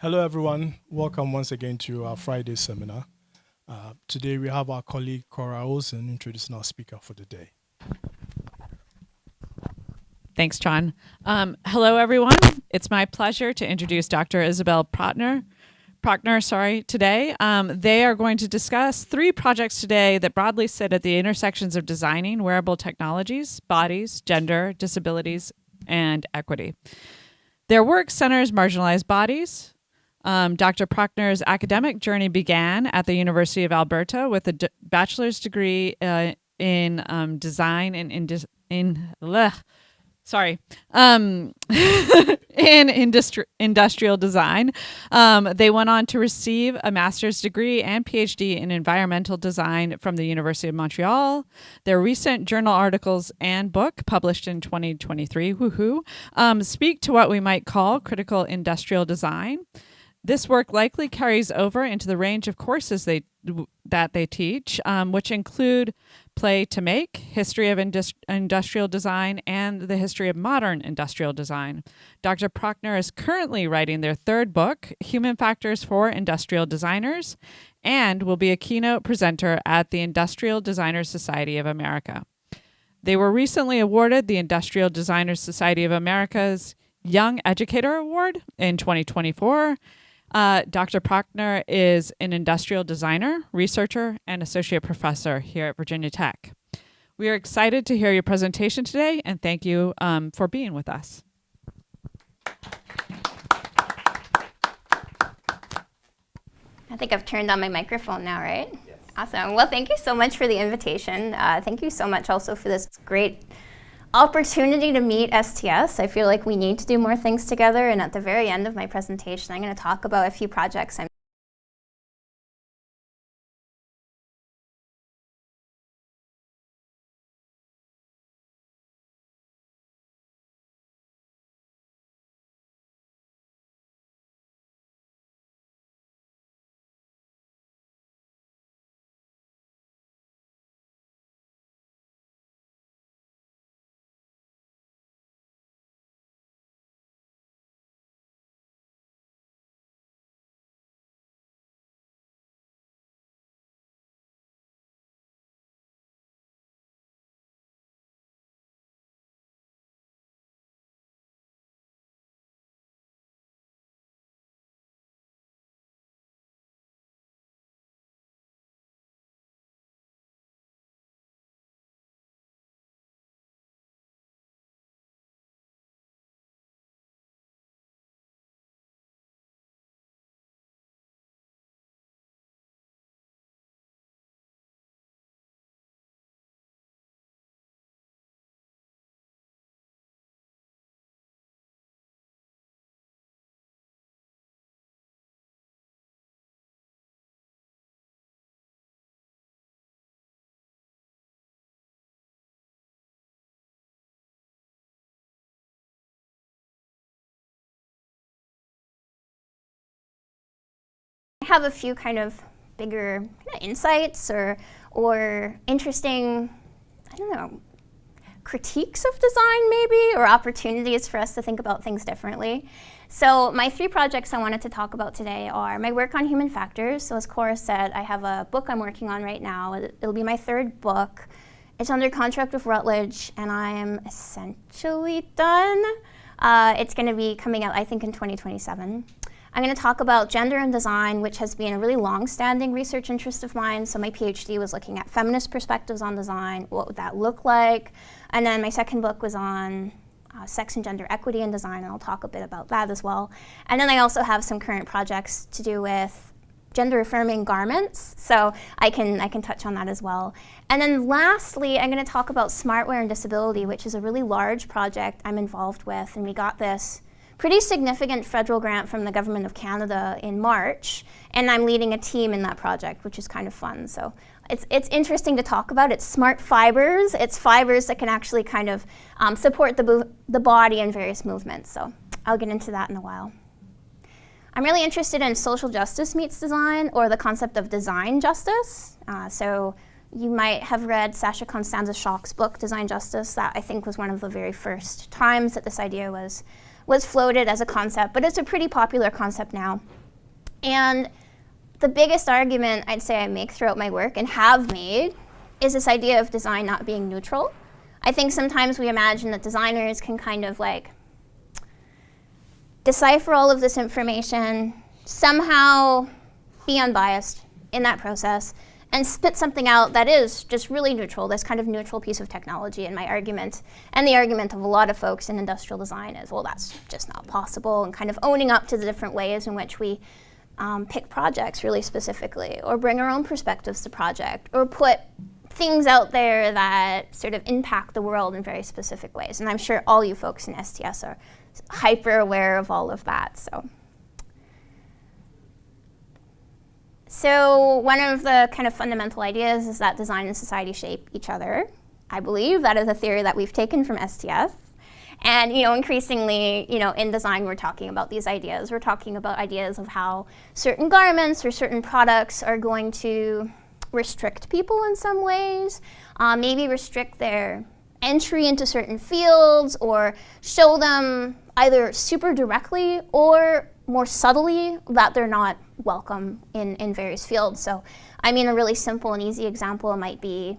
Hello, everyone. Welcome once again to our Friday seminar. Today we have our colleague Cora Olsen introducing our speaker for the day. Thanks, John. Hello, everyone. It's my pleasure to introduce Dr. Isabel Prochner today. They are going to discuss 3 projects today that broadly sit at the intersections of designing wearable technologies, bodies, gender, disabilities, and equity. Their work centers marginalized bodies. Dr. Prochner's academic journey began at the University of Alberta with a bachelor's degree in design and in industrial design. They went on to receive a master's degree and PhD in environmental design from the University of Montreal. Their recent journal articles and book, published in 2023, speak to what we might call critical industrial design. This work likely carries over into the range of courses that they teach, which include Play to Make, History of Industrial Design, and the History of Modern Industrial Design. Dr. Prochner is currently writing their 3rd book, Human Factors for Industrial Designers, and will be a keynote presenter at the Industrial Designers Society of America. They were recently awarded the Industrial Designers Society of America's Young Educator Award in 2024. Dr. Prochner is an industrial designer, researcher, and associate professor here at Virginia Tech. We are excited to hear your presentation today, and thank you for being with us. I think I've turned on my microphone now, right? Yes. Awesome. Well, thank you so much for the invitation. Thank you so much also for this great opportunity to meet STS. I feel like we need to do more things together, and at the very end of my presentation, I'm going to talk about a few projects I'm have a few kind of bigger insights or interesting, I don't know, critiques of design maybe, or opportunities for us to think about things differently. So my 3 projects I wanted to talk about today are my work on human factors. So as Cora said, I have a book I'm working on right now. It'll be my 3rd book. It's under contract with Routledge, and I am essentially done. It's going to be coming out, I think, in 2027. I'm going to talk about gender and design, which has been a really long-standing research interest of mine. So my PhD was looking at feminist perspectives on design, what would that look like? And then my 2nd book was on sex and gender equity in design, and I'll talk a bit about that as well. And then I also have some current projects to do with gender-affirming garments, so I can touch on that as well. And then lastly, I'm going to talk about smartwear and disability, which is a really large project I'm involved with, and we got this pretty significant federal grant from the Government of Canada in March, and I'm leading a team in that project, which is kind of fun. So it's interesting to talk about. It's smart fibers. It's fibers that can actually kind of support the body in various movements. So I'll get into that in a while. I'm really interested in social justice meets design, or the concept of design justice. So you might have read Sasha Constanza Schock's book, Design Justice. That I think was one of the very first times that this idea was was floated as a concept, but it's a pretty popular concept now. And the biggest argument I'd say I make throughout my work and have made is this idea of design not being neutral. I think sometimes we imagine that designers can kind of like decipher all of this information, somehow be unbiased in that process, and spit something out that is just really neutral, this kind of neutral piece of technology. And my argument, and the argument of a lot of folks in industrial design is, well, that's just not possible, and kind of owning up to the different ways in which we pick projects really specifically, or bring our own perspectives to project, or put things out there that sort of impact the world in very specific ways. And I'm sure all you folks in STS are hyper aware of all of that. So one of the kind of fundamental ideas is that design and society shape each other. I believe that is a theory that we've taken from STS. And increasingly, in design, we're talking about these ideas. We're talking about ideas of how certain garments or certain products are going to restrict people in some ways, maybe restrict their entry into certain fields, or show them either super directly or more subtly that they're not welcome in various fields. So, I mean, a really simple and easy example might be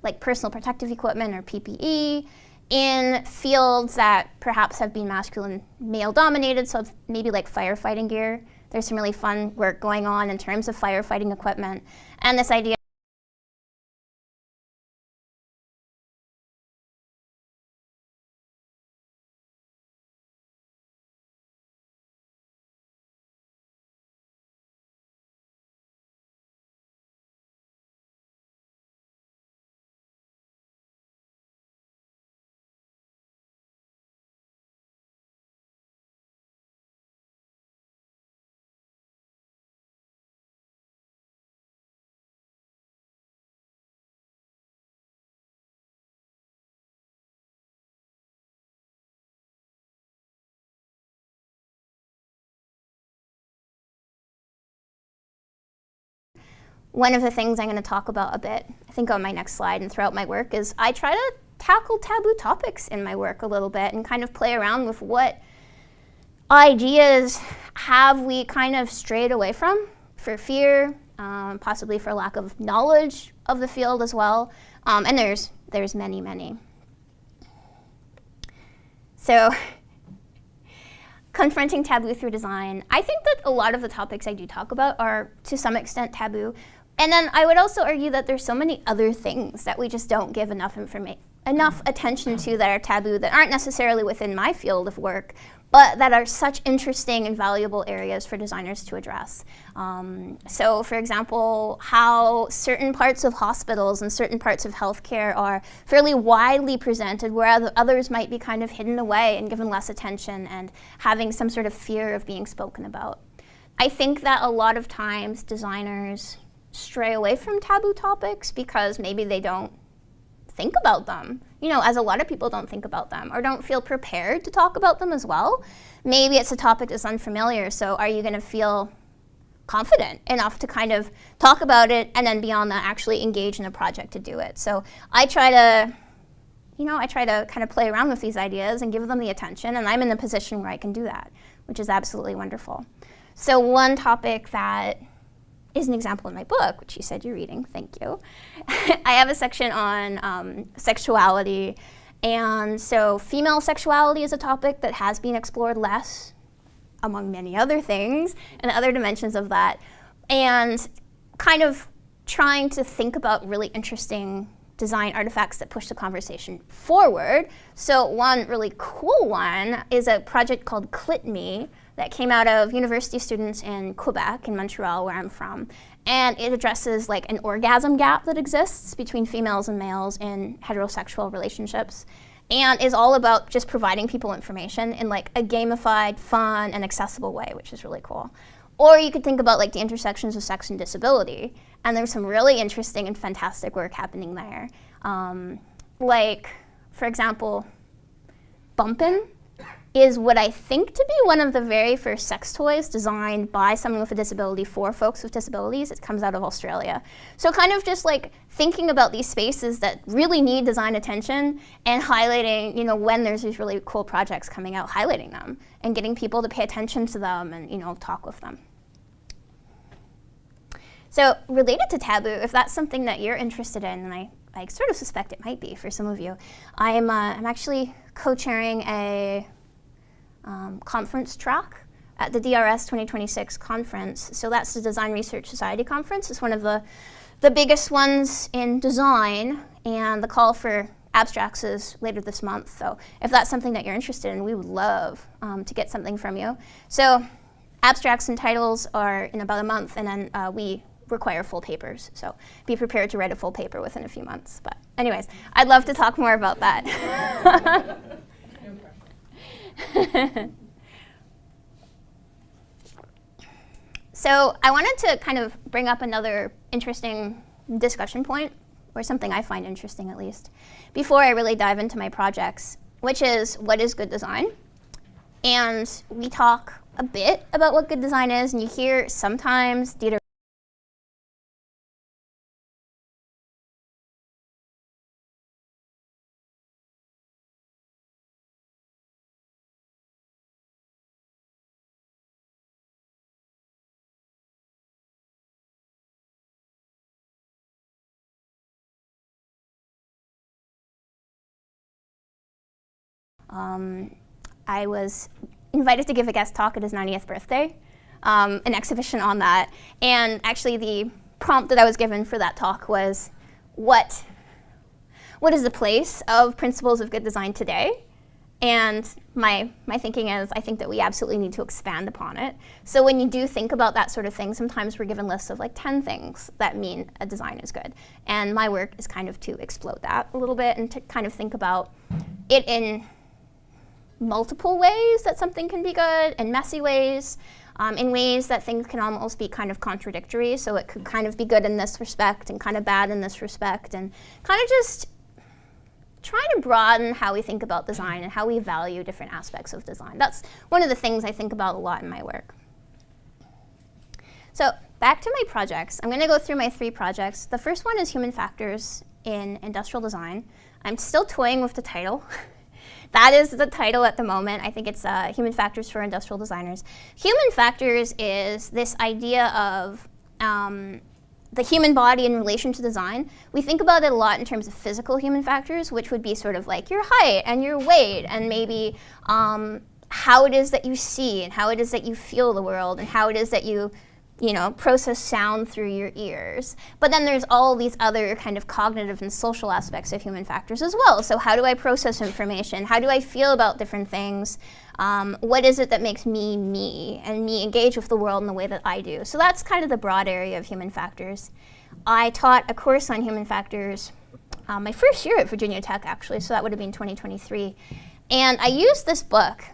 like personal protective equipment or PPE in fields that perhaps have been masculine, male-dominated, so maybe like firefighting gear. There's some really fun work going on in terms of firefighting equipment, and this idea one of the things I'm going to talk about a bit, I think on my next slide and throughout my work, is I try to tackle taboo topics in my work a little bit and kind of play around with what ideas have we kind of strayed away from for fear, possibly for lack of knowledge of the field as well. And there's many, many. So confronting taboo through design. I think that a lot of the topics I do talk about are to some extent taboo. And then I would also argue that there's so many other things that we just don't give enough attention to that are taboo, that aren't necessarily within my field of work, but that are such interesting and valuable areas for designers to address. So for example, how certain parts of hospitals and certain parts of healthcare are fairly widely presented, where others might be kind of hidden away and given less attention and having some sort of fear of being spoken about. I think that a lot of times designers stray away from taboo topics because maybe they don't think about them, as a lot of people don't think about them, or don't feel prepared to talk about them as well. Maybe it's a topic that's unfamiliar, so are you going to feel confident enough to kind of talk about it, and then beyond that actually engage in a project to do it? So I try to kind of play around with these ideas and give them the attention, and I'm in a position where I can do that, which is absolutely wonderful. So one topic that is an example in my book, which you said you're reading, thank you. I have a section on sexuality, and so female sexuality is a topic that has been explored less, among many other things, and other dimensions of that, and kind of trying to think about really interesting design artifacts that push the conversation forward. So one really cool one is a project called Clit Me, that came out of university students in Quebec, in Montreal, where I'm from. And it addresses like an orgasm gap that exists between females and males in heterosexual relationships, and is all about just providing people information in like a gamified, fun, and accessible way, which is really cool. Or you could think about like the intersections of sex and disability, and there's some really interesting and fantastic work happening there. Like, for example, bumpin'. is what I think to be one of the very first sex toys designed by someone with a disability for folks with disabilities. It comes out of Australia. So kind of just like thinking about these spaces that really need design attention and highlighting, when there's these really cool projects coming out, highlighting them and getting people to pay attention to them and, talk with them. So related to taboo, if that's something that you're interested in, and I sort of suspect it might be for some of you, I'm actually co-chairing a conference track at the DRS 2026 conference. So that's the Design Research Society conference. It's one of the biggest ones in design, and the call for abstracts is later this month. So if that's something that you're interested in, we would love to get something from you. So abstracts and titles are in about a month, and then we require full papers. So be prepared to write a full paper within a few months. But anyways, I'd love to talk more about that. So I wanted to kind of bring up another interesting discussion point, or something I find interesting at least, before I really dive into my projects, which is what is good design? And we talk a bit about what good design is, and you hear sometimes Dieter I was invited to give a guest talk at his 90th birthday, an exhibition on that. And actually the prompt that I was given for that talk was, what is the place of principles of good design today? And my thinking is, I think that we absolutely need to expand upon it. So when you do think about that sort of thing, sometimes we're given lists of like 10 things that mean a design is good. And my work is kind of to explode that a little bit and to kind of think about it in multiple ways that something can be good, in messy ways, in ways that things can almost be kind of contradictory. So it could kind of be good in this respect and kind of bad in this respect, and kind of just trying to broaden how we think about design and how we value different aspects of design. That's one of the things I think about a lot in my work. So back to my projects. I'm going to go through my 3 projects. The first one is human factors in industrial design. I'm still toying with the title. That is the title at the moment. I think it's Human Factors for Industrial Designers. Human factors is this idea of the human body in relation to design. We think about it a lot in terms of physical human factors, which would be sort of like your height and your weight, and maybe how it is that you see, and how it is that you feel the world, and how it is that you process sound through your ears. But then there's all these other kind of cognitive and social aspects of human factors as well. So how do I process information? How do I feel about different things? What is it that makes me me, and me engage with the world in the way that I do? So that's kind of the broad area of human factors. I taught a course on human factors my first year at Virginia Tech, actually, so that would have been 2023. And I used this book.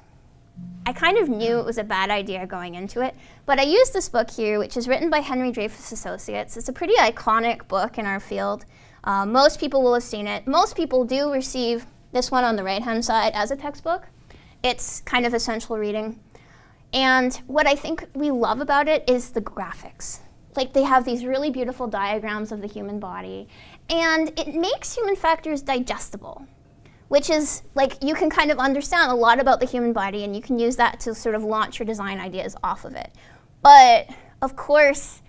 I kind of knew it was a bad idea going into it, but I used this book here, which is written by Henry Dreyfuss Associates. It's a pretty iconic book in our field. Most people will have seen it. Most people do receive this one on the right-hand side as a textbook. It's kind of essential reading. And what I think we love about it is the graphics. Like, they have these really beautiful diagrams of the human body, and it makes human factors digestible, which is, like, you can kind of understand a lot about the human body, and you can use that to sort of launch your design ideas off of it. But, of course,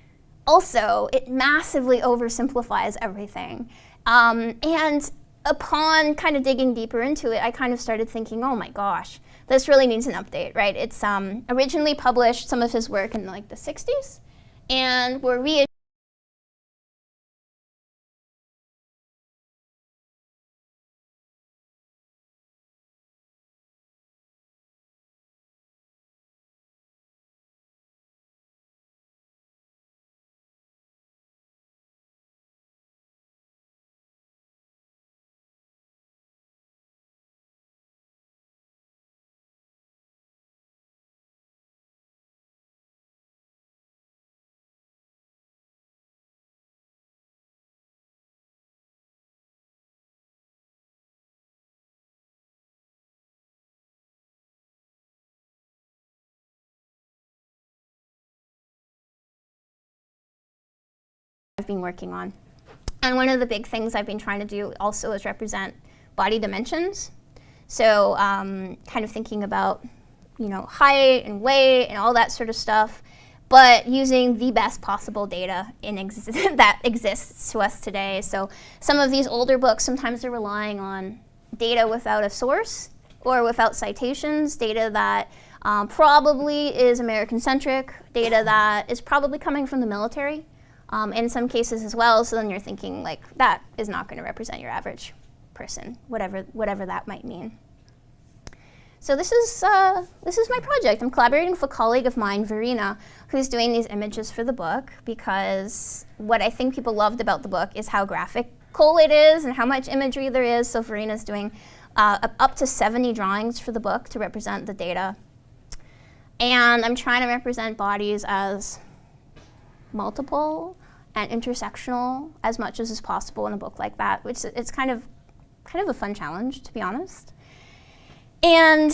also, it massively oversimplifies everything. And upon kind of digging deeper into it, I kind of started thinking, oh my gosh, this really needs an update, right? It's originally published, some of his work in like the 60s, and were reissued been working on. And one of the big things I've been trying to do also is represent body dimensions. So kind of thinking about, you know, height and weight and all that sort of stuff, but using the best possible data that exists to us today. So some of these older books, sometimes they're relying on data without a source or without citations, data that probably is American-centric, data that is probably coming from the military in some cases as well. So then you're thinking, like, that is not going to represent your average person, whatever that might mean. So this is my project. I'm collaborating with a colleague of mine, Verena, who's doing these images for the book, because what I think people loved about the book is how graphical it is and how much imagery there is. So Verena's doing up to 70 drawings for the book to represent the data. And I'm trying to represent bodies as multiple and intersectional as much as is possible in a book like that, which it's kind of a fun challenge, to be honest. And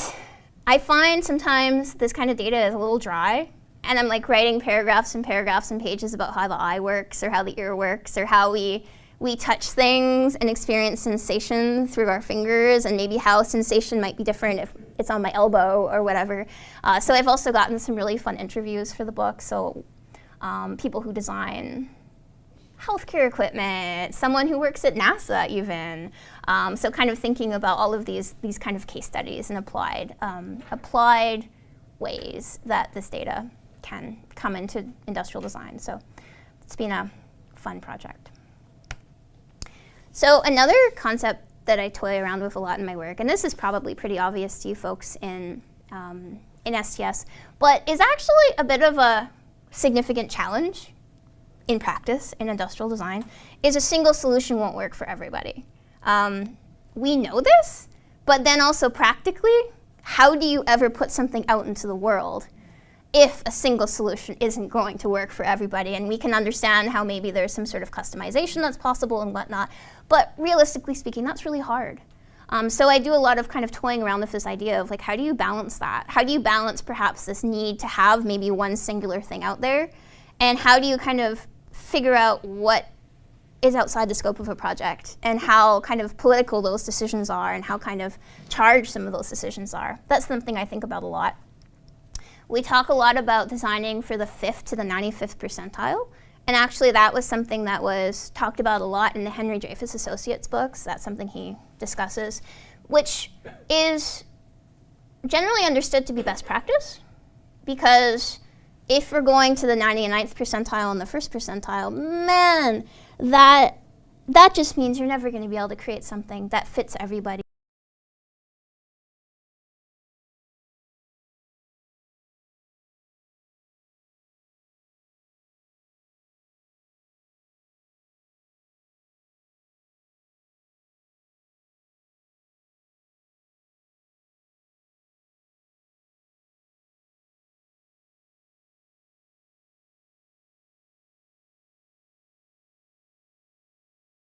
I find sometimes this kind of data is a little dry, and I'm like writing paragraphs and paragraphs and pages about how the eye works or how the ear works or how we touch things and experience sensation through our fingers, and maybe how sensation might be different if it's on my elbow or whatever. So I've also gotten some really fun interviews for the book. So people who design healthcare equipment, someone who works at NASA even. So kind of thinking about all of these kind of case studies and applied ways that this data can come into industrial design. So it's been a fun project. So another concept that I toy around with a lot in my work, and this is probably pretty obvious to you folks in STS, but is actually a bit of a significant challenge in practice in industrial design, is a single solution won't work for everybody. We know this, but then also practically, how do you ever put something out into the world if a single solution isn't going to work for everybody? And we can understand how maybe there's some sort of customization that's possible and whatnot, but realistically speaking, that's really hard. So I do a lot of kind of toying around with this idea of, like, how do you balance that? How do you balance perhaps this need to have maybe one singular thing out there? And how do you kind of figure out what is outside the scope of a project and how kind of political those decisions are and how kind of charged some of those decisions are? That's something I think about a lot. We talk a lot about designing for the 5th to the 95th percentile. And actually that was something that was talked about a lot in the Henry Dreyfuss Associates books. That's something he discusses, which is generally understood to be best practice, because if we're going to the 99th percentile and the 1st percentile, man, that just means you're never going to be able to create something that fits everybody.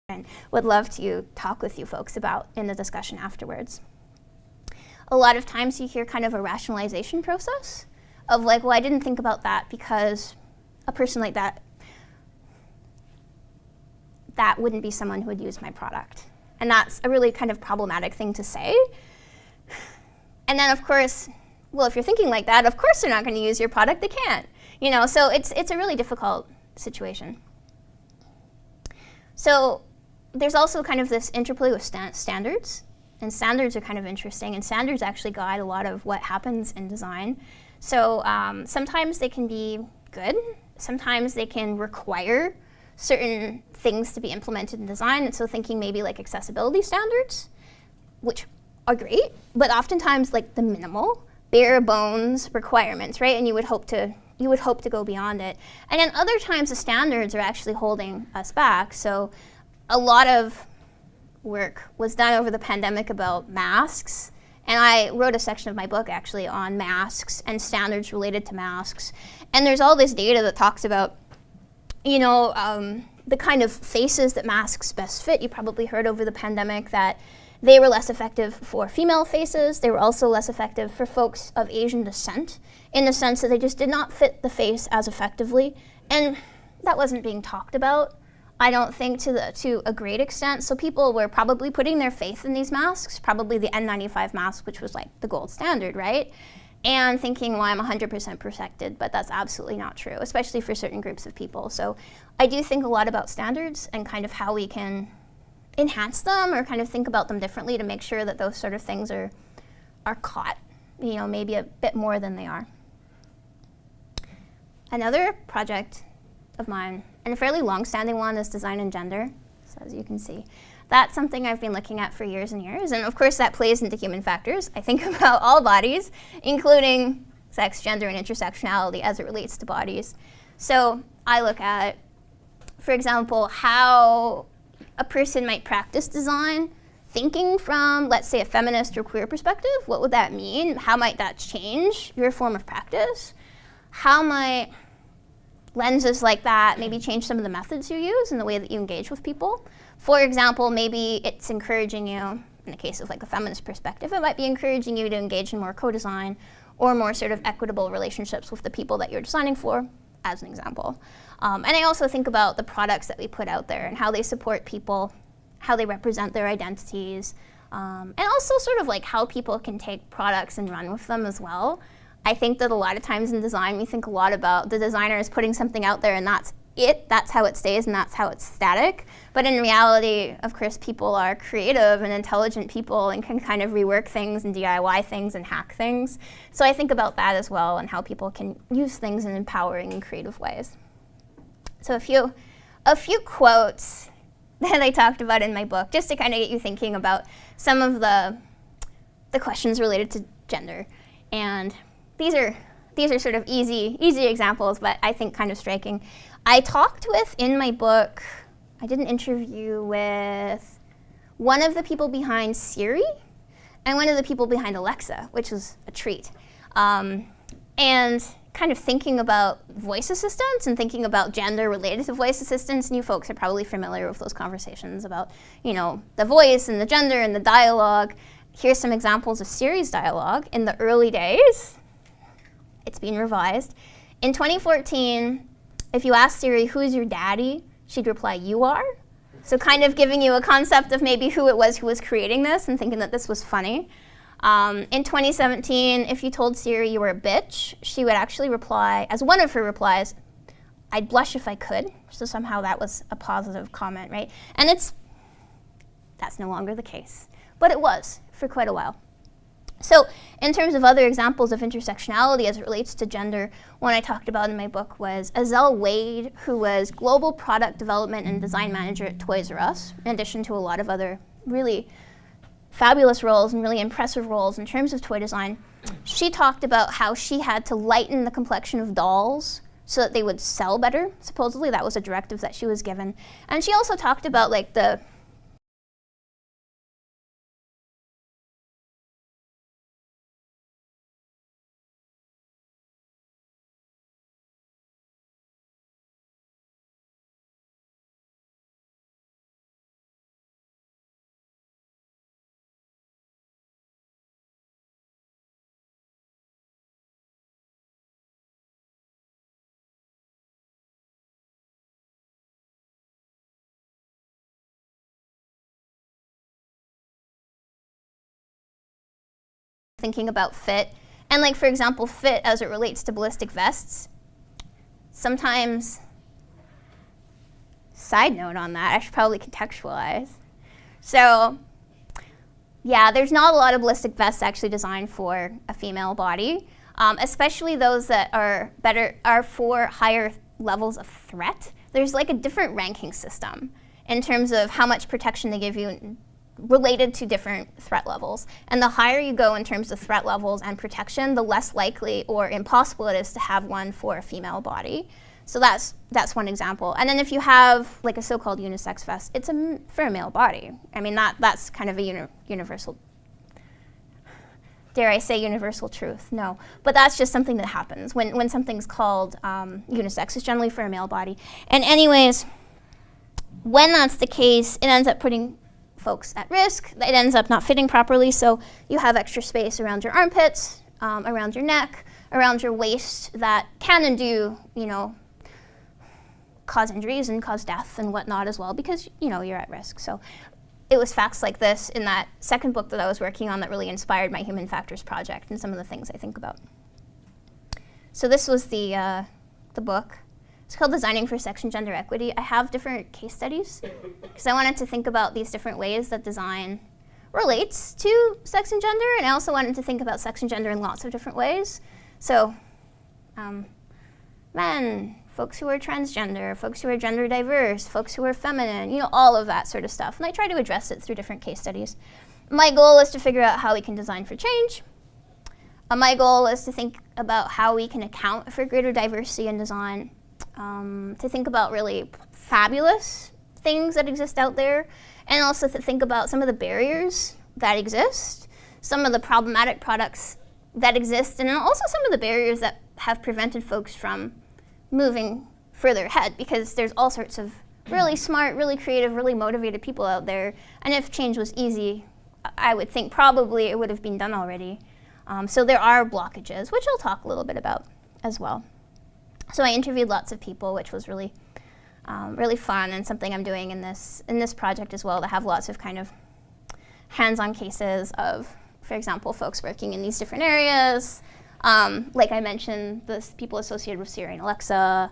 And would love to talk with you folks about in the discussion afterwards. A lot of times you hear kind of a rationalization process of, like, well, I didn't think about that because a person like that wouldn't be someone who would use my product. And that's a really kind of problematic thing to say. And then of course, well, if you're thinking like that, of course they're not going to use your product, they can't. You know, so it's a really difficult situation. So there's also kind of this interplay with standards, and standards are kind of interesting, and standards actually guide a lot of what happens in design. So sometimes they can be good, sometimes they can require certain things to be implemented in design, and so thinking maybe like accessibility standards, which are great, but oftentimes like the minimal, bare bones requirements, right? And you would hope to go beyond it. And then other times the standards are actually holding us back. So a lot of work was done over the pandemic about masks, and I wrote a section of my book actually on masks and standards related to masks. And there's all this data that talks about, you know, the kind of faces that masks best fit. You probably heard over the pandemic that they were less effective for female faces. They were also less effective for folks of Asian descent, in the sense that they just did not fit the face as effectively. And that wasn't being talked about I don't think to a great extent. So people were probably putting their faith in these masks, probably the N95 mask, which was like the gold standard, right? And thinking, well, I'm 100% protected, but that's absolutely not true, especially for certain groups of people. So I do think a lot about standards and kind of how we can enhance them or kind of think about them differently to make sure that those sort of things are caught, you know, maybe a bit more than they are. Another project of mine, and a fairly long-standing one, is design and gender. So as you can see, that's something I've been looking at for years and years. And of course, that plays into human factors. I think about all bodies, including sex, gender, and intersectionality as it relates to bodies. So I look at, for example, how a person might practice design, thinking from, let's say, a feminist or queer perspective. What would that mean? How might that change your form of practice? How might lenses like that maybe change some of the methods you use and the way that you engage with people? For example, maybe it's encouraging you, in the case of like a feminist perspective, it might be encouraging you to engage in more co-design or more sort of equitable relationships with the people that you're designing for, as an example. And I also think about the products that we put out there and how they support people, how they represent their identities, and also sort of like how people can take products and run with them as well. I think that a lot of times in design, we think a lot about the designer is putting something out there and that's it, that's how it stays and that's how it's static. But in reality, of course, people are creative and intelligent people and can kind of rework things and DIY things and hack things. So I think about that as well and how people can use things in empowering and creative ways. So a few quotes that I talked about in my book, just to kind of get you thinking about some of the questions related to gender. And these are sort of easy examples, but I think kind of striking. I talked with, in my book, I did an interview with one of the people behind Siri and one of the people behind Alexa, which was a treat. And kind of thinking about voice assistants and thinking about gender related to voice assistants, and you folks are probably familiar with those conversations about, you know, the voice and the gender and the dialogue. Here's some examples of Siri's dialogue in the early days. It's been revised. In 2014, if you ask Siri, who's your daddy, she'd reply, you are. So kind of giving you a concept of maybe who it was who was creating this and thinking that this was funny. In 2017, if you told Siri you were a bitch, she would actually reply, as one of her replies, I'd blush if I could. So somehow that was a positive comment, right? And that's no longer the case. But it was for quite a while. So in terms of other examples of intersectionality as it relates to gender, one I talked about in my book was Azelle Wade, who was Global Product Development and Design Manager at Toys R Us, in addition to a lot of other really fabulous roles and really impressive roles in terms of toy design. She talked about how she had to lighten the complexion of dolls so that they would sell better. Supposedly that was a directive that she was given. And she also talked about like the thinking about fit. And like, for example, fit as it relates to ballistic vests. Sometimes, side note on that, I should probably contextualize. So, yeah, there's not a lot of ballistic vests actually designed for a female body, especially those that are for higher levels of threat. There's like a different ranking system in terms of how much protection they give you related to different threat levels. And the higher you go in terms of threat levels and protection, the less likely or impossible it is to have one for a female body. So that's one example. And then if you have like a so-called unisex vest, it's for a male body. I mean, that's kind of a universal, dare I say universal truth? No. But that's just something that happens. When something's called unisex, it's generally for a male body. And anyways, when that's the case, it ends up putting folks at risk. It ends up not fitting properly, so you have extra space around your armpits, around your neck, around your waist that can and do, you know, cause injuries and cause death and whatnot as well, because you're at risk. So it was facts like this in that second book that I was working on that really inspired my human factors project and some of the things I think about. So this was the book. It's called Designing for Sex and Gender Equity. I have different case studies because I wanted to think about these different ways that design relates to sex and gender, and I also wanted to think about sex and gender in lots of different ways. So men, folks who are transgender, folks who are gender diverse, folks who are feminine, all of that sort of stuff. And I try to address it through different case studies. My goal is to figure out how we can design for change. My goal is to think about how we can account for greater diversity in design, to think about really fabulous things that exist out there, and also to think about some of the barriers that exist, some of the problematic products that exist, and also some of the barriers that have prevented folks from moving further ahead, because there's all sorts of really smart, really creative, really motivated people out there, and if change was easy, I would think probably it would have been done already. So there are blockages, which I'll talk a little bit about as well. So I interviewed lots of people, which was really fun, and something I'm doing in this project as well, to have lots of kind of hands-on cases of, for example, folks working in these different areas. Like I mentioned, the people associated with Siri and Alexa,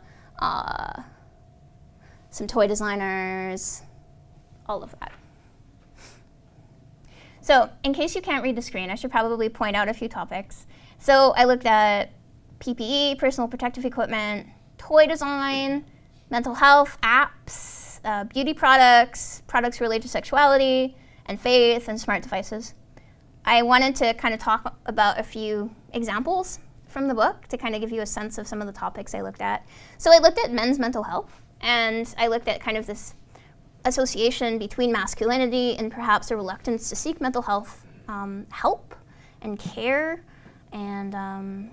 some toy designers, all of that. So in case you can't read the screen, I should probably point out a few topics. So I looked at PPE, personal protective equipment, toy design, mental health, apps, beauty products, products related to sexuality and faith, and smart devices. I wanted to kind of talk about a few examples from the book to kind of give you a sense of some of the topics I looked at. So I looked at men's mental health, and I looked at kind of this association between masculinity and perhaps a reluctance to seek mental health help and care, and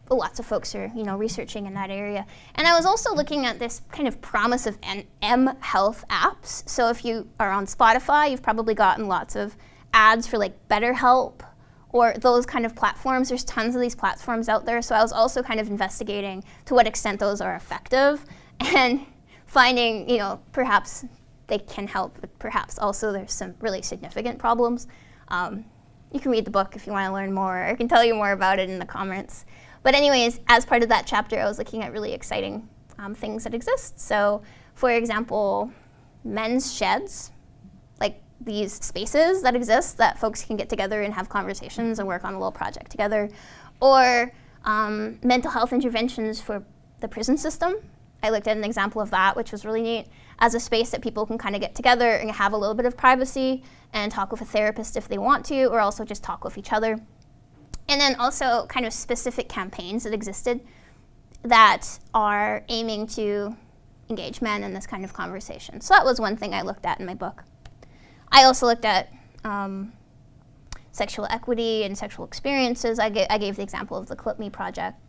lots of folks are researching in that area. And I was also looking at this kind of promise of M-health apps. So if you are on Spotify, you've probably gotten lots of ads for like BetterHelp or those kind of platforms. There's tons of these platforms out there. So I was also kind of investigating to what extent those are effective and finding, perhaps they can help, but perhaps also there's some really significant problems. You can read the book if you want to learn more. I can tell you more about it in the comments. But anyways, as part of that chapter, I was looking at really exciting things that exist. So, for example, men's sheds, like these spaces that exist that folks can get together and have conversations and work on a little project together, or mental health interventions for the prison system. I looked at an example of that, which was really neat, as a space that people can kind of get together and have a little bit of privacy and talk with a therapist if they want to, or also just talk with each other. And then also kind of specific campaigns that existed that are aiming to engage men in this kind of conversation. So that was one thing I looked at in my book. I also looked at sexual equity and sexual experiences. I gave the example of the Clip Me project.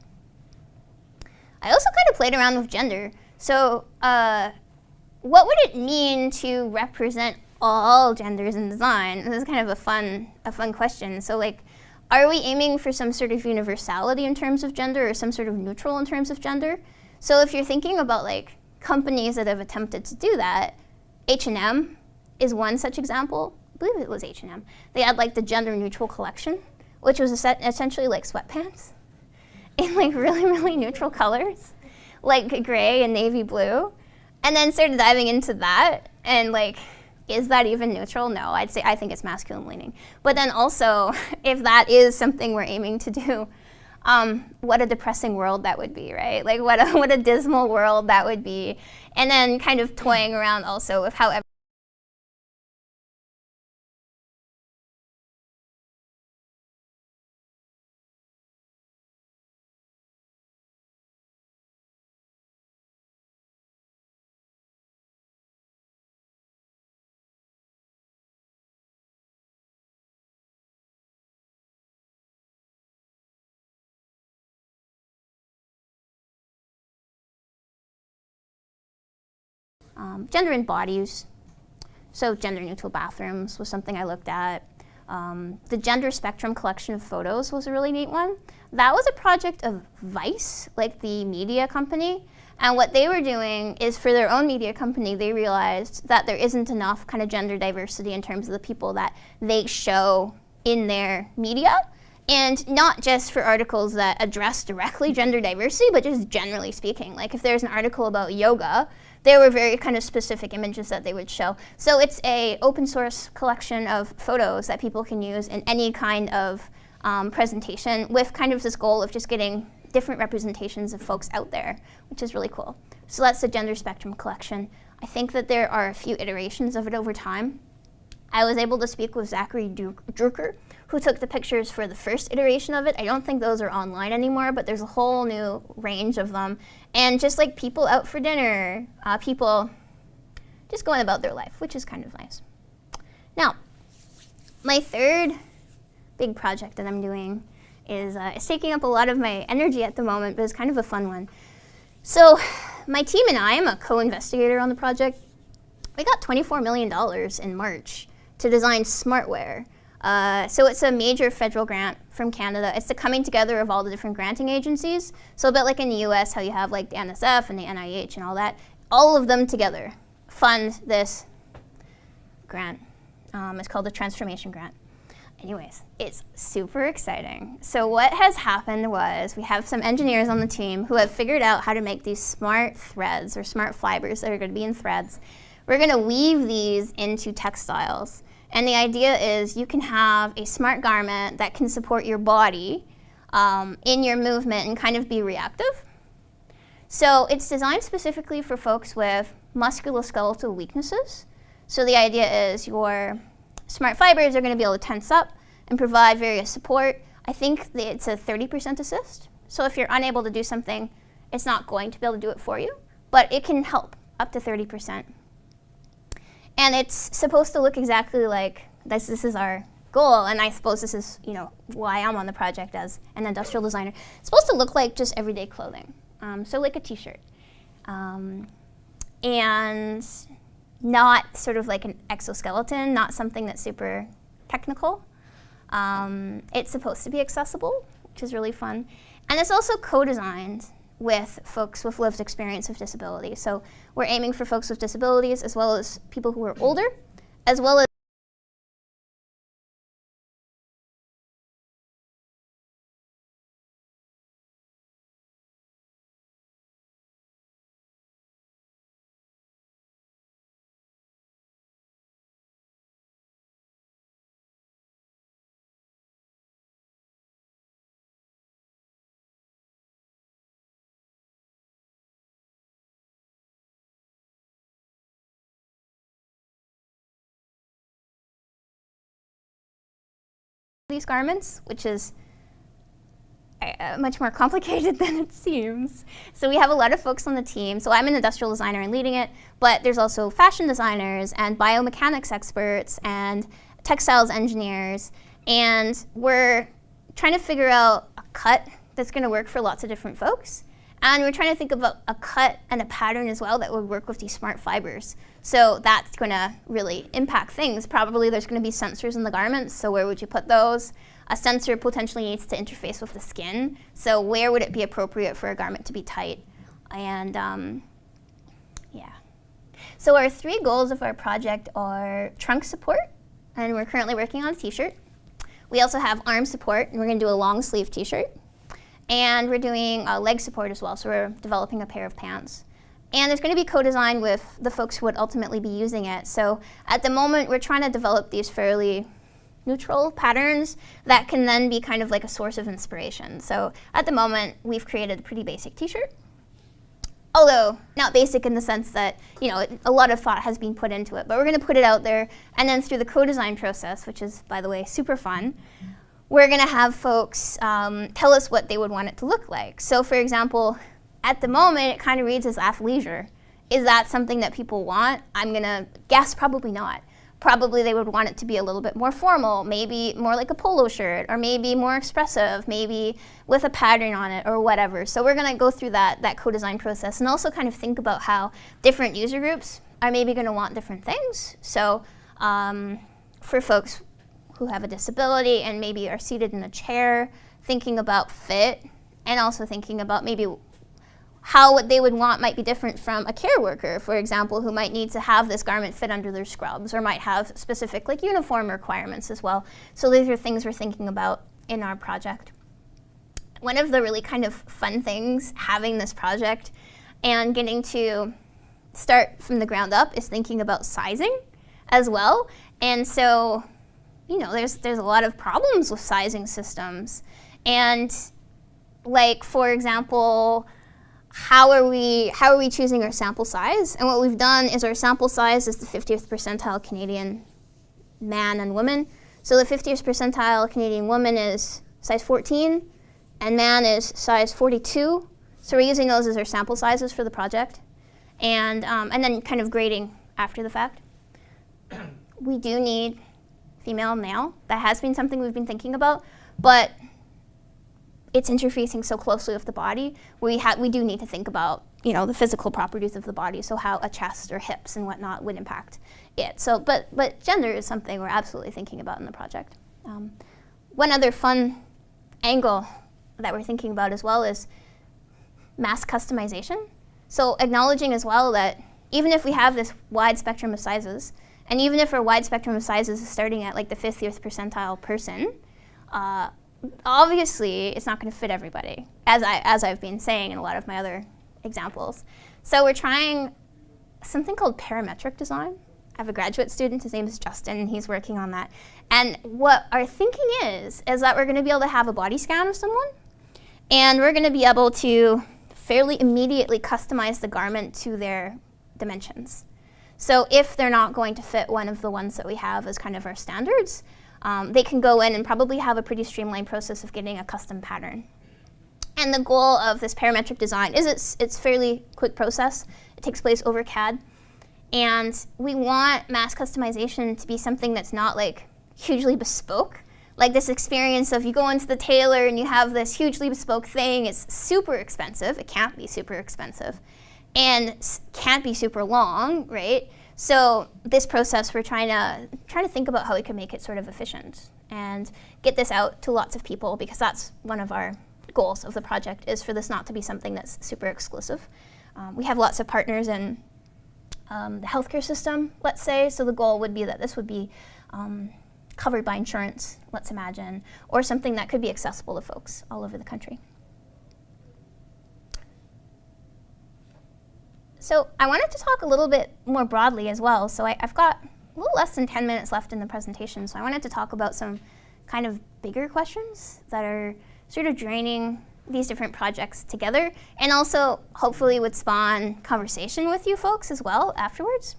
I also kind of played around with gender. So what would it mean to represent all genders in design? This is kind of a fun question. So like, are we aiming for some sort of universality in terms of gender, or some sort of neutral in terms of gender? So if you're thinking about like companies that have attempted to do that, H&M is one such example. I believe it was H&M. They had like the gender neutral collection, which was essentially like sweatpants in like really, really neutral colors, like gray and navy blue. And then started diving into that, and like, is that even neutral? No, I think it's masculine leaning. But then also, if that is something we're aiming to do, what a depressing world that would be, right? Like what a dismal world that would be. And then kind of toying around also with how gender in bodies. So gender neutral bathrooms was something I looked at. The gender spectrum collection of photos was a really neat one. That was a project of Vice, like the media company. And what they were doing is for their own media company, they realized that there isn't enough kind of gender diversity in terms of the people that they show in their media. And not just for articles that address directly gender diversity, but just generally speaking. Like if there's an article about yoga, there were very kind of specific images that they would show. So it's a open source collection of photos that people can use in any kind of presentation with kind of this goal of just getting different representations of folks out there, which is really cool. So that's the gender spectrum collection. I think that there are a few iterations of it over time. I was able to speak with Zachary Drucker, who took the pictures for the first iteration of it. I don't think those are online anymore, but there's a whole new range of them. And just like people out for dinner, people just going about their life, which is kind of nice. Now, my third big project that I'm doing is it's taking up a lot of my energy at the moment, but it's kind of a fun one. So my team and I am a co-investigator on the project. We got $24 million in March to design smartwear. So it's a major federal grant from Canada. It's the coming together of all the different granting agencies. So a bit like in the US, how you have like the NSF and the NIH and all that, all of them together fund this grant. It's called the Transformation Grant. Anyways, it's super exciting. So what has happened was we have some engineers on the team who have figured out how to make these smart threads or smart fibers that are going to be in threads. We're going to weave these into textiles. And the idea is you can have a smart garment that can support your body in your movement and kind of be reactive. So it's designed specifically for folks with musculoskeletal weaknesses. So the idea is your smart fibers are going to be able to tense up and provide various support. I think it's a 30% assist. So if you're unable to do something, it's not going to be able to do it for you, but it can help up to 30%. And it's supposed to look exactly like this. This is our goal, and I suppose this is, why I'm on the project as an industrial designer. It's supposed to look like just everyday clothing, so like a t-shirt, and not sort of like an exoskeleton, not something that's super technical. It's supposed to be accessible, which is really fun, and it's also co-designed with folks with lived experience of disability. So we're aiming for folks with disabilities as well as people who are older, as well as these garments, which is much more complicated than it seems. So we have a lot of folks on the team. So I'm an industrial designer and leading it, but there's also fashion designers and biomechanics experts and textiles engineers. And we're trying to figure out a cut that's going to work for lots of different folks. And we're trying to think about a cut and a pattern as well that would work with these smart fibers. So that's going to really impact things. Probably there's going to be sensors in the garments, so where would you put those? A sensor potentially needs to interface with the skin, so where would it be appropriate for a garment to be tight? And yeah. So our three goals of our project are trunk support, and we're currently working on a t-shirt. We also have arm support, and we're going to do a long sleeve t-shirt. And we're doing leg support as well, so we're developing a pair of pants. And it's going to be co-designed with the folks who would ultimately be using it. So at the moment, we're trying to develop these fairly neutral patterns that can then be kind of like a source of inspiration. So at the moment, we've created a pretty basic t-shirt. Although not basic in the sense that, a lot of thought has been put into it, but we're going to put it out there. And then through the co-design process, which is, by the way, super fun, we're going to have folks tell us what they would want it to look like. So for example, at the moment, it kind of reads as athleisure. Is that something that people want? I'm going to guess probably not. Probably they would want it to be a little bit more formal, maybe more like a polo shirt, or maybe more expressive, maybe with a pattern on it or whatever. So we're going to go through that co-design process and also kind of think about how different user groups are maybe going to want different things. So for folks who have a disability and maybe are seated in a chair, thinking about fit, and also thinking about maybe how what they would want might be different from a care worker, for example, who might need to have this garment fit under their scrubs or might have specific like uniform requirements as well. So these are things we're thinking about in our project. One of the really kind of fun things having this project and getting to start from the ground up is thinking about sizing as well. And so, you know, there's a lot of problems with sizing systems. And like, for example, how are we choosing our sample size? And what we've done is our sample size is the 50th percentile Canadian man and woman. So the 50th percentile Canadian woman is size 14, and man is size 42. So we're using those as our sample sizes for the project, and then kind of grading after the fact. We do need female and male. That has been something we've been thinking about, but it's interfacing so closely with the body. We do need to think about, you know, the physical properties of the body, so how a chest or hips and whatnot would impact it. So, but gender is something we're absolutely thinking about in the project. One other fun angle that we're thinking about as well is mass customization. So acknowledging as well that even if we have this wide spectrum of sizes, and even if our wide spectrum of sizes is starting at like the 50th percentile person, obviously it's not going to fit everybody, as I've been saying in a lot of my other examples. So we're trying something called parametric design. I have a graduate student, his name is Justin, and he's working on that. And what our thinking is that we're going to be able to have a body scan of someone, and we're going to be able to fairly immediately customize the garment to their dimensions. So if they're not going to fit one of the ones that we have as kind of our standards, they can go in and probably have a pretty streamlined process of getting a custom pattern. And the goal of this parametric design is it's fairly quick process. It takes place over CAD. And we want mass customization to be something that's not like hugely bespoke. Like this experience of you go into the tailor and you have this hugely bespoke thing. It's super expensive. It can't be super expensive. And can't be super long, right? So this process, we're trying to think about how we can make it sort of efficient and get this out to lots of people, because that's one of our goals of the project, is for this not to be something that's super exclusive. We have lots of partners in the healthcare system, let's say, so the goal would be that this would be covered by insurance, let's imagine, or something that could be accessible to folks all over the country. So I wanted to talk a little bit more broadly as well. So I've got a little less than 10 minutes left in the presentation, so I wanted to talk about some kind of bigger questions that are sort of draining these different projects together, and also hopefully would spawn conversation with you folks as well afterwards.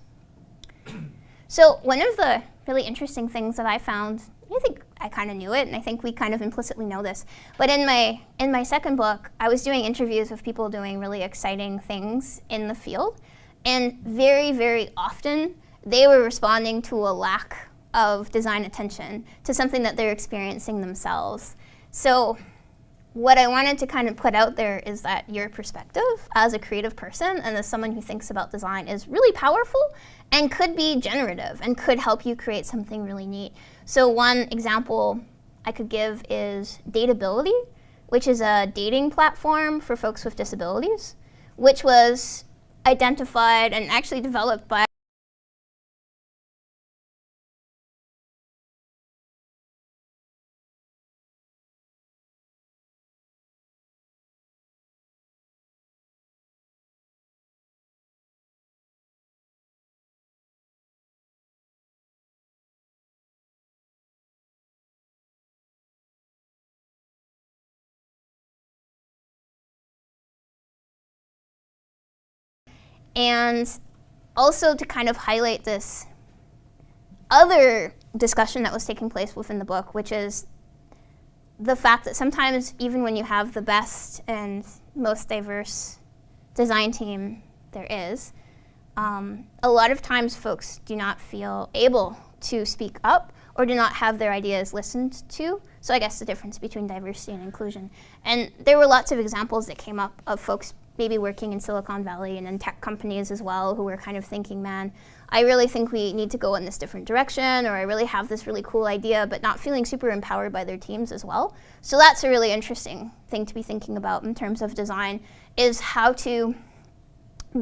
So one of the really interesting things that I found, I think I kind of knew it, and I think we kind of implicitly know this, but in my second book, I was doing interviews with people doing really exciting things in the field, and very, very often they were responding to a lack of design attention to something that they're experiencing themselves. So what I wanted to kind of put out there is that your perspective as a creative person and as someone who thinks about design is really powerful and could be generative and could help you create something really neat. So one example I could give is Dateability, which is a dating platform for folks with disabilities, which was identified and actually developed by and also to kind of highlight this other discussion that was taking place within the book, which is the fact that sometimes even when you have the best and most diverse design team there is, a lot of times folks do not feel able to speak up or do not have their ideas listened to. So I guess the difference between diversity and inclusion. And there were lots of examples that came up of folks maybe working in Silicon Valley and in tech companies as well, who were kind of thinking, man, I really think we need to go in this different direction, or I really have this really cool idea, but not feeling super empowered by their teams as well. So that's a really interesting thing to be thinking about in terms of design, is how to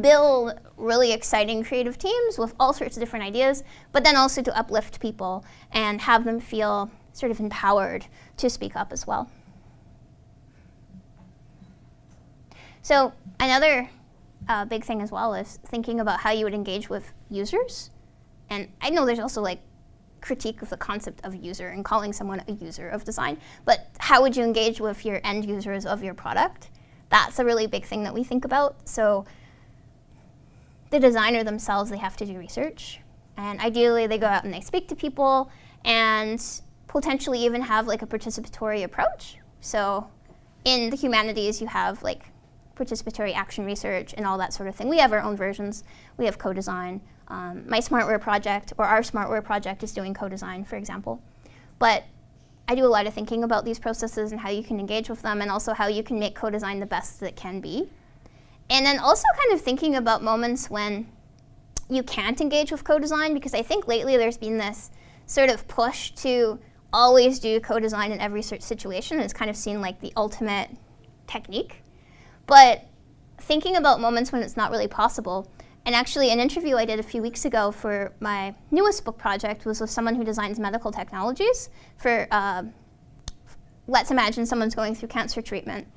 build really exciting creative teams with all sorts of different ideas, but then also to uplift people and have them feel sort of empowered to speak up as well. So another big thing as well is thinking about how you would engage with users. And I know there's also like critique of the concept of user and calling someone a user of design, but how would you engage with your end users of your product? That's a really big thing that we think about. So the designer themselves, they have to do research. And ideally, they go out and they speak to people and potentially even have like a participatory approach. So in the humanities, you have like participatory action research and all that sort of thing. We have our own versions. We have co-design. My smartwear project, or our smartwear project, is doing co-design, for example. But I do a lot of thinking about these processes and how you can engage with them, and also how you can make co-design the best that it can be. And then also kind of thinking about moments when you can't engage with co-design, because I think lately there's been this sort of push to always do co-design in every situation. It's kind of seen like the ultimate technique. But thinking about moments when it's not really possible, and actually an interview I did a few weeks ago for my newest book project was with someone who designs medical technologies for, let's imagine someone's going through cancer treatment.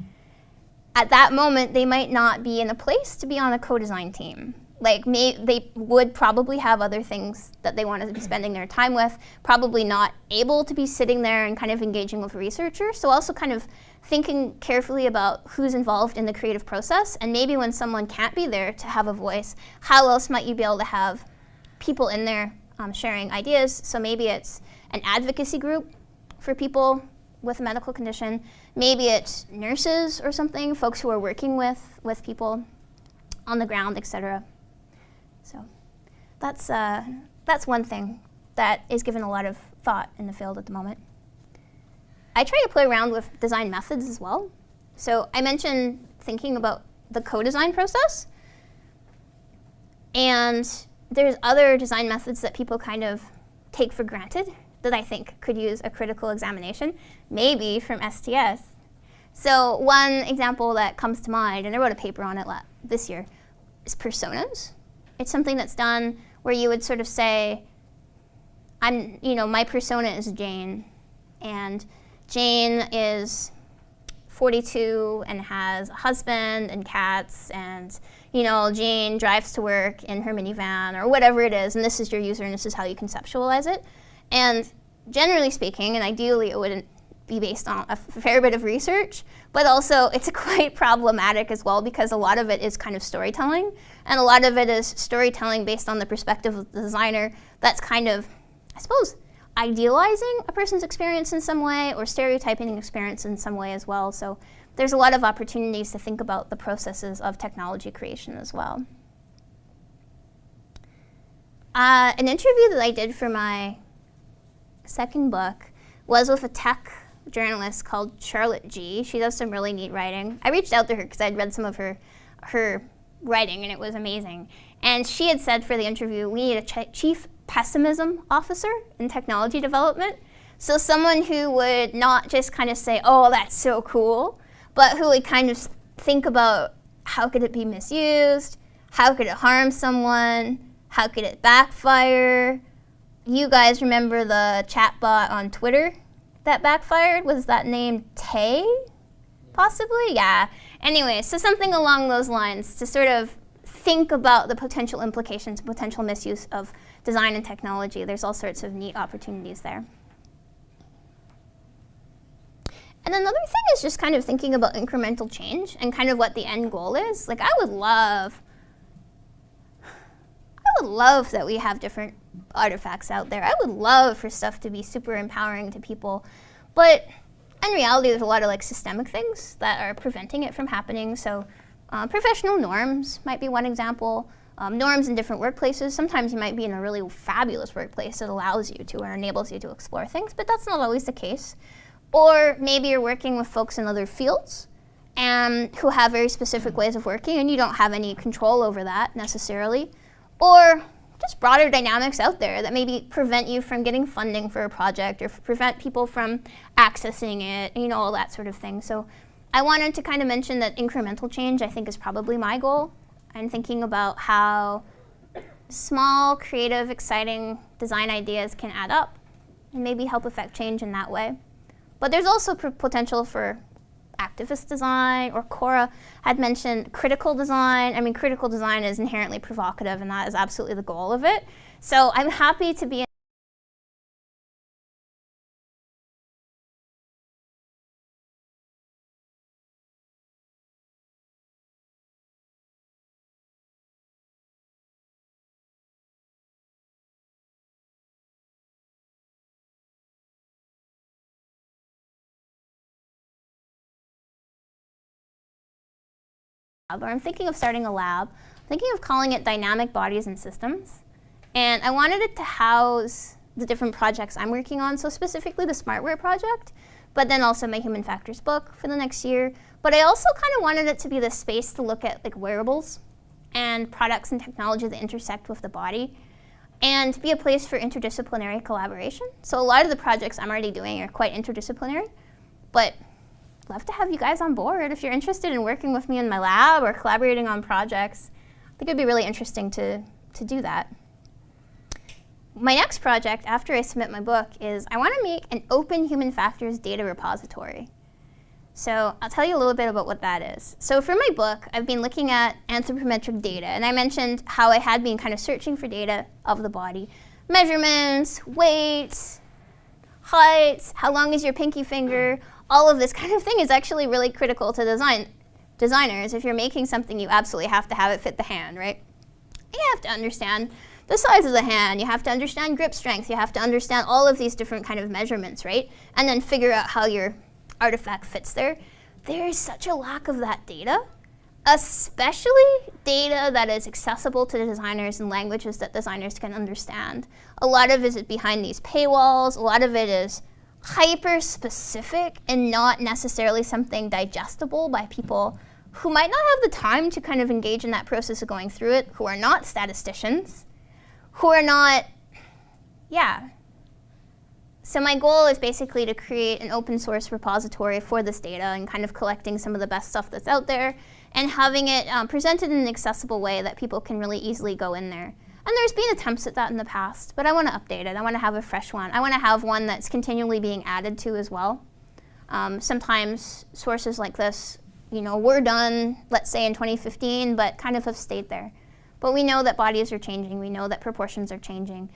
At that moment, they might not be in a place to be on a co-design team. Like they would probably have other things that they want to be spending their time with, probably not able to be sitting there and kind of engaging with researchers. So also kind of thinking carefully about who's involved in the creative process, and maybe when someone can't be there to have a voice, how else might you be able to have people in there sharing ideas? So maybe it's an advocacy group for people with a medical condition. Maybe it's nurses or something, folks who are working with people on the ground, etc. So that's one thing that is given a lot of thought in the field at the moment. I try to play around with design methods as well. So I mentioned thinking about the co-design process. And there's other design methods that people kind of take for granted that I think could use a critical examination, maybe from STS. So one example that comes to mind, and I wrote a paper on it this year, is personas. It's something that's done where you would sort of say, my persona is Jane, and Jane is 42 and has a husband and cats, and Jane drives to work in her minivan or whatever it is, and this is your user and this is how you conceptualize it. And generally speaking, and ideally it wouldn't be based on a fair bit of research, but also it's quite problematic as well, because a lot of it is kind of storytelling, and a lot of it is storytelling based on the perspective of the designer that's kind of, I suppose, idealizing a person's experience in some way or stereotyping an experience in some way as well. So there's a lot of opportunities to think about the processes of technology creation as well. An interview that I did for my second book was with a tech journalist called Charlotte G. She does some really neat writing. I reached out to her because I'd read some of her writing, and it was amazing. And she had said for the interview, we need a chief pessimism officer in technology development. So someone who would not just kind of say, oh, that's so cool, but who would kind of think about how could it be misused, how could it harm someone, how could it backfire. You guys remember the chatbot on Twitter that backfired? Was that named Tay? Possibly? Yeah. Anyway, so something along those lines to sort of think about the potential implications, potential misuse of design and technology. There's all sorts of neat opportunities there. And another thing is just kind of thinking about incremental change and kind of what the end goal is. Like I would love that we have different artifacts out there. I would love for stuff to be super empowering to people, but in reality there's a lot of like systemic things that are preventing it from happening. So professional norms might be one example. Norms in different workplaces. Sometimes you might be in a really fabulous workplace that allows you to or enables you to explore things, but that's not always the case. Or maybe you're working with folks in other fields and who have very specific ways of working, and you don't have any control over that necessarily, or just broader dynamics out there that maybe prevent you from getting funding for a project or prevent people from accessing it, you know, all that sort of thing. So I wanted to kind of mention that incremental change, I think, is probably my goal. I'm thinking about how small, creative, exciting design ideas can add up and maybe help affect change in that way. But there's also potential for activist design, or Cora had mentioned critical design. I mean, critical design is inherently provocative, and that is absolutely the goal of it. So I'm happy to be or I'm thinking of starting a lab. I'm thinking of calling it Dynamic Bodies and Systems. And I wanted it to house the different projects I'm working on, so specifically the smartwear project, but then also my human factors book for the next year. But I also kind of wanted it to be the space to look at like wearables and products and technology that intersect with the body, and to be a place for interdisciplinary collaboration. So a lot of the projects I'm already doing are quite interdisciplinary, but love to have you guys on board if you're interested in working with me in my lab or collaborating on projects. I think it'd be really interesting to do that. My next project after I submit my book is I want to make an open human factors data repository. So I'll tell you a little bit about what that is. So for my book, I've been looking at anthropometric data, and I mentioned how I had been kind of searching for data of the body. Measurements, weight, height, how long is your pinky finger, all of this kind of thing is actually really critical to designers. If you're making something, you absolutely have to have it fit the hand, right? You have to understand the size of the hand, you have to understand grip strength, you have to understand all of these different kind of measurements, right? And then figure out how your artifact fits there. There is such a lack of that data, especially data that is accessible to designers in languages that designers can understand. A lot of it is behind these paywalls, a lot of it is hyper-specific and not necessarily something digestible by people who might not have the time to kind of engage in that process of going through it, who are not statisticians, who are not, So my goal is basically to create an open source repository for this data and kind of collecting some of the best stuff that's out there and having it presented in an accessible way that people can really easily go in there. And there's been attempts at that in the past, but I want to update it. I want to have a fresh one. I want to have one that's continually being added to as well. Sometimes sources like this, you know, were done, let's say in 2015, but kind of have stayed there. But we know that bodies are changing. We know that proportions are changing.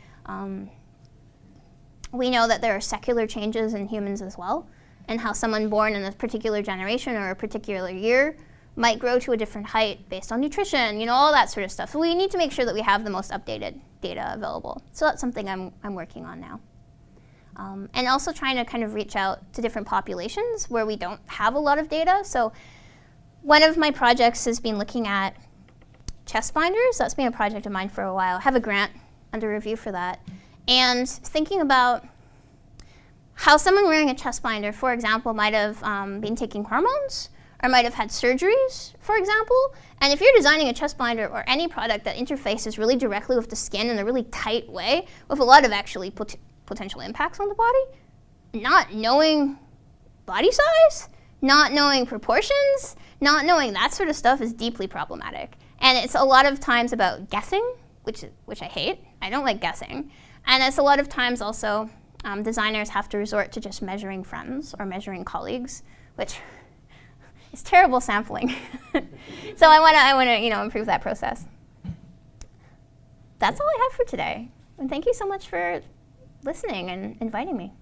We know that there are secular changes in humans as well, and how someone born in a particular generation or a particular year might grow to a different height based on nutrition, you know, all that sort of stuff. So we need to make sure that we have the most updated data available. So that's something I'm working on now. And also trying to kind of reach out to different populations where we don't have a lot of data. So one of my projects has been looking at chest binders. That's been a project of mine for a while. I have a grant under review for that. And thinking about how someone wearing a chest binder, for example, might have been taking hormones, or might have had surgeries, for example. And if you're designing a chest binder or any product that interfaces really directly with the skin in a really tight way, with a lot of actually potential impacts on the body, not knowing body size, not knowing proportions, not knowing that sort of stuff is deeply problematic. And it's a lot of times about guessing, which I hate. I don't like guessing. And it's a lot of times also designers have to resort to just measuring friends or measuring colleagues, which is terrible sampling. So I want to improve that process. That's all I have for today. And thank you so much for listening and inviting me.